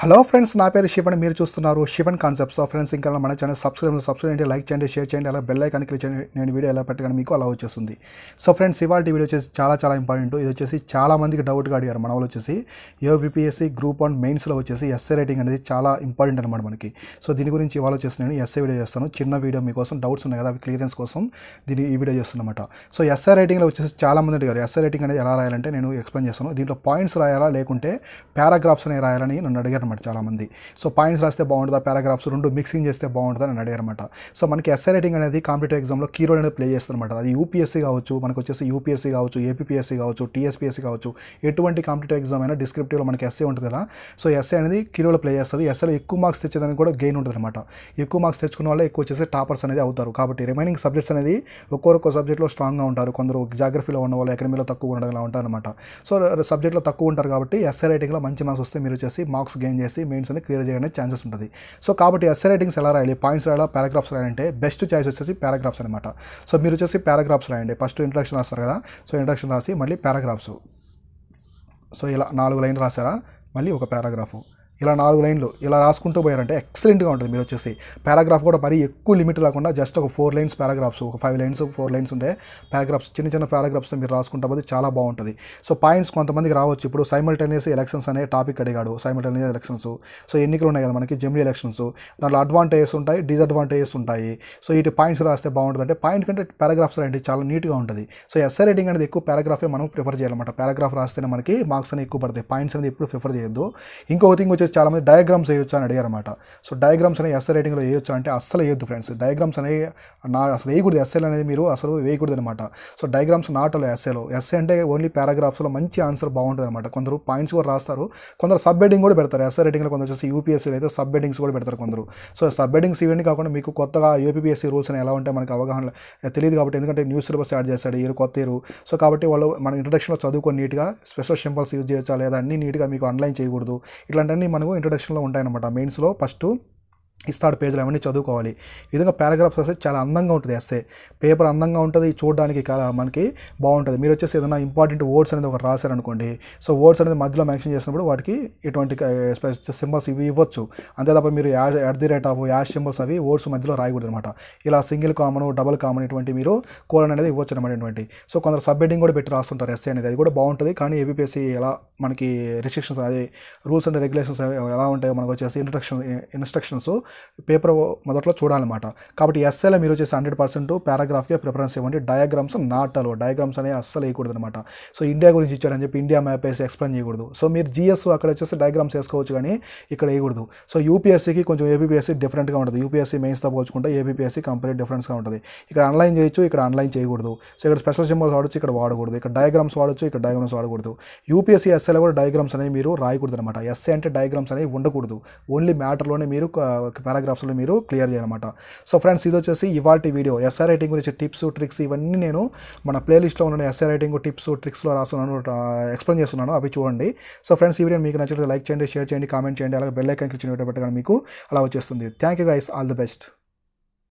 Hello friends, నా పేరు శివన్. మీరు చూస్తున్నారు శివన్ కాన్సెప్ట్స్. ఫ్రెండ్స్, ఇంకా మన ఛానల్ సబ్స్క్రైబ్ చేయండి, లైక్ చేయండి, షేర్ చేయండి, అలా బెల్ ఐకాన్ క్లిక్ చేయండి. నేను వీడియో ఎలా పెట్టగానే మీకు అలా వచ్చేస్తుంది. సో ఫ్రెండ్స్, ఇవాళ వీడియో వచ్చేసి చాలా ఇంపార్టెంట్. ఇది వచ్చేసి చాలా మందికి డౌట్గా అడిగారు. మన వాళ్ళు వచ్చేసి APPSC గ్రూప్-1 మెయిన్స్లో వచ్చేసి ఎస్ఏ రైటింగ్ అనేది చాలా ఇంపార్టెంట్ అనమాట మనకి. సో దీని గురించి ఇవాళ వచ్చేసి నేను ఎస్ఏ వీడియో చేస్తాను. చిన్న వీడియో మీకోసం, డౌట్స్ ఉన్నాయి కదా, అవి క్లియరెన్స్ కోసం ఈ వీడియో చేస్తున్నమాట. సో ఎస్ఏ రైటింగ్లో వచ్చేసి చాలా మంది అడిగారు ఎస్ఏ రైటింగ్ అనేది ఎలా రాయాలంటే నేను ఎక్స్ప్లెయిన్ చేస్తాను. దీంట్లో పాయింట్స్ రాయాలా లేకుంటే పారాగ్రాఫ్స్ అనేవి రాయాలని నన్ను అడిగారు అనమాట చాలామంది. సో పాయింట్స్ రాస్తే బాగుంటుందా, పారాగ్రాఫ్స్ రెండు మిక్సింగ్ చేస్తే బాగుంటుందా అని అడిగారన్నమాట. సో మనకి ఎస్ఏ రైటింగ్ అనేది కాంపిటేటివ్ ఎగ్జామ్లో కీ రోల్ అనేది ప్లే చేస్తుందన్నమాట. అది యూపీఎస్సీ కావచ్చు, మనకు వచ్చేసి యూపీఎస్సీ కావచ్చు, ఏపీపీఎస్సీ కావచ్చు, టీఎస్పీఎస్సీ కావచ్చు, ఎటువంటి కాంపిటేటివ్ ఎగ్జామ్ అయినా డిస్క్రిప్టివ్లో మనకి ఎస్ఏ ఉంటుంది కదా. సో ఎస్ఏ అనేది కీ రోల్ ప్లే చేస్తుంది. ఎస్ఏలో ఎక్కువ మార్క్స్ తెచ్చేదానికి కూడా గెయిన్ ఉంటుంది అనమాట. ఎక్కువ మార్క్స్ తెచ్చుకున్న వాళ్ళు ఎక్కువ వచ్చేసి టాపర్స్ అనేది అవుతారు. కాబట్టి రిమైనింగ్ సబ్జెక్ట్స్ అనేది ఒక్కొక్క సబ్జెక్ట్లో స్ట్రాంగ్గా ఉంటారు. కొందరు జాగ్రఫీలో ఉన్న వాళ్ళు ఎకడమీలో తక్కువ ఉండడం ఇలా ఉంటారు అనమాట. సో సబ్జెక్ట్లో తక్కువ ఉంటారు కాబట్టి ఎస్ఏ రైటింగ్లో మంచి మార్క్స్ వస్తే మీరు వచ్చేసి మార్క్స్ గెయిన్ చేసి మెయిన్స్ అనేది క్లియర్ చేయడానికి ఛాన్సెస్ ఉంటుంది. సో కాబట్టి ఎస్ఏ రైటింగ్స్ ఎలా రాయాలి, పాయింట్స్ రాయాలా, పారాగ్రాఫ్స్ రాయాలంటే బెస్ట్ చాయిస్ వచ్చేసి పారాగ్రాఫ్స్ అనమాట. సో మీరు వచ్చేసి పారాగ్రాఫ్స్ రాయండి. ఫస్ట్ ఇంట్రడక్షన్ రాస్తారు కదా, సో ఇంట్రడక్షన్ రాసి మళ్ళీ పారాగ్రాఫ్స్. సో ఇలా 4 లైన్లు రాసారా, మళ్ళీ ఒక పారాగ్రాఫు, ఇలా 4 లైన్లు ఇలా రాసుకుంటూ పోయారంటే ఎక్సలెంట్గా ఉంటుంది. మీరు వచ్చేసి పారాగ్రాఫ్ కూడా మరీ ఎక్కువ లిమిట్ లేకుండా జస్ట్ ఒక 4 లైన్స్ పారాగ్రాఫ్స్, ఒక 5 లైన్స్ 4 లైన్స్ ఉంటే పారాగ్రాఫ్స్, చిన్న పారాగ్రాఫ్స్ మీరు రాసుకుంటా పోతే చాలా బాగుంటుంది. సో పాయింట్స్ కొంతమందికి రావచ్చు. ఇప్పుడు సైమల్టేనియస్ ఎలక్షన్స్ అనే టాపిక్ అడిగాడు. సైమల్టేనియస్ ఎలక్షన్స్, సో ఎన్నికలు ఉన్నాయి కదా మనకి, జమిలీ ఎలక్షన్స్, దాంట్లో అడ్వాంటేజెస్ ఉంటాయి, డిసడ్వాంటేజెస్ ఉంటాయి. సో ఇటు పాయింట్స్ రాస్తే బాగుంటుంది. అంటే పాయింట్ కంటే పారాగ్రాఫ్స్ రాయండి, చాలా నీట్గా ఉంటుంది. సో ఎస్ఏ రైటింగ్ అనేది ఎక్కువ పారాగ్రాఫే మనం ప్రిఫర్ చేయాలన్నమాట. పారాగ్రాఫ్ రాస్తేనే మనకి మార్క్స్ అనేది ఎక్కువ పడతాయి. పాయింట్స్ అనేది ఎప్పుడు ప్రిఫర్ చేయొద్దు. ఇంకొక థింగ్ వచ్చేసి చాలామంది డయాగ్రామ్స్ వేయొచ్చు అని అడిగారు అనమాట. సో డయాగ్రామ్స్ అనేవి ఎస్ఏ రైటింగ్లో వేయొచ్చు అంటే అస్సలు వేయొద్దు ఫ్రెండ్స్. డయాగ్రామ్స్ అనేవి అసలు వేయకూడదు. ఎస్ఏలు అనేది మీరు అసలు వేయకూడదు అనమాట. సో డయాగ్రామ్స్ నాటలో ఎస్ఏలో. ఎస్ఏ అంటే ఓన్లీ పారాగ్రాఫ్స్లో మంచి ఆన్సర్ బాగుంటుంది అనమాట. కొందరు పాయింట్స్ కూడా రాస్తారు, కొందరు సబ్ హెడ్డింగ్ కూడా పెడతారు. ఎస్ఏ రైటింగ్లో కొందరు వచ్చేసి యూపీఎస్సీలో అయితే సబ్ హెడ్డింగ్స్ కూడా పెడతారు కొందరు. సో సబ్ హెడ్డింగ్స్ ఇవన్నీ కాకుండా మీకు కొత్తగా ఏపీఎస్సీ రూల్స్ అని ఎలా ఉంటే మనకు అవగాహన తెలియదు కాబట్టి, ఎందుకంటే న్యూ సిలబస్ యాడ్ చేస్తాడు ఇయర్, కొత్త ఇయర్. సో కాబట్టి వాళ్ళు మన ఇంట్రడక్షన్లో చదువుకొని నీట్గా స్పెషల్ సింబల్స్ యూజ్ చేయొచ్చా లేదా అన్నీ నీట్గా మీకు ఆన్లైన్ చేయకూడదు. ఇట్లాంటివన్నీ మనకు ఇంట్రడక్షన్లో ఉంటాయన్నమాట. మెయిన్స్లో ఫస్ట్ ఇస్తాడు పేజీలు, అవన్నీ చదువుకోవాలి. ఈ విధంగా పారాగ్రాఫ్స్ వస్తే చాలా అందంగా ఉంటుంది. ఎస్ఏ పేపర్ అందంగా ఉంటుంది, చూడడానికి మనకి బాగుంటుంది. మీరు వచ్చేసి ఏదైనా ఇంపార్టెంట్ వర్డ్స్ అనేది ఒకటి రాశారనుకోండి, సో వర్డ్స్ అనేది మధ్యలో మెన్షన్ చేసినప్పుడు వాటికి ఎటువంటి సింబల్స్ ఇవి ఇవ్వచ్చు. అంతే తప్ప మీరు యాష్ సింబల్స్ అవి వర్డ్స్ మధ్యలో రాయకూడదు అనమాట. ఇలా సింగిల్ కామన్, డబుల్ కామన్ ఇటువంటి మీరు కోలన్ అనేది ఇవ్వచ్చు అనమాట. ఇటువంటి సో కొందరు సబ్ హెడ్డింగ్ కూడా పెట్టి రాస్తుంటారు ఎస్ఏ అనేది, అది కూడా బాగుంటుంది. కానీ ఏపీఎస్సీ ఎలా మనకి రిస్ట్రిక్షన్స్, అదే రూల్స్ అండ్ రెగ్యులేషన్స్ ఎలా ఉంటాయో మనకు వచ్చేసి ఇన్స్ట్రక్షన్స్ పేపర్ మొదట్లో చూడాలన్నమాట. కాబట్టి ఎస్ఏలో మీరు వచ్చేసి 100% పారాగ్రాఫ్కే ప్రిఫరెన్స్ ఇవ్వండి. డయాగ్రామ్స్ నాటలో, డయాగ్రామ్స్ అనేవి అస్సలు వేయకూడదు అనమాట. సో ఇండియా గురించి ఇచ్చాడని చెప్పి ఇండియా మ్యాప్ వేసి ఎక్స్ప్లెయిన్ చేయకూడదు. సో మీరు జిఎస్ అక్కడ వచ్చేసి డయాగ్రామ్స్ వేసుకోవచ్చు, కానీ ఇక్కడ వేయకూడదు. సో యూపీఎస్సీకి కొంచెం ఏపీఎస్సీ డిఫరెంట్గా ఉంటుంది. యూపీఎస్సీ మెయిన్స్తో పోల్చుకుంటే ఏపీఎస్సీ కంప్లీట్ డిఫరెన్స్గా ఉంటుంది. ఇక్కడ ఆన్లైన్ చేయొచ్చు, ఇక్కడ ఆన్లైన్ చేయకూడదు. సో ఇక్కడ స్పెషల్ సింబల్స్ వాడచ్చు, ఇక్కడ వాడకూడదు. ఇక్కడ డయాగ్రామ్స్ వాడచ్చు, ఇక్కడ డయాగ్రామ్స్ వాడకూడదు. యూపీఎస్సీ ఎస్ఏలో కూడా డయాగ్రామ్స్ అనేవి మీరు రాయకూడదు అనమాట. ఎస్ఏ అంటే డయాగ్రామ్స్ అనేవి ఉండకూడదు. ఓన్లీ మ్యాటర్లోనే మీరు పారాగ్రాఫ్స్లో మీరు క్లియర్ చేయాలన్నమాట. సో ఫ్రెండ్స్, ఇది వచ్చేసి ఇవాల్టి వీడియో. ఎస్ఏ రైటింగ్ గురించి టిప్స్, ట్రిక్స్ ఇవన్నీ నేను మన ప్లేలిస్ట్లో ఉన్న ఎస్ఏ రైటింగ్ టిప్స్, ట్రిక్స్లో రాస్తున్నాను, ఎక్స్ప్లెయిన్ చేస్తున్నాను, అవి చూడండి. సో ఫ్రెండ్స్, ఈ వీడియో మీకు నచ్చితే లైక్ చేయండి, షేర్ చేయండి, కామెంట్ చేయండి, అలాగే బెల్ ఐకాన్ క్లిక్ చేయడం పెట్టగానే మీకు అలా వచ్చేస్తుంది. Thank you guys, all the best.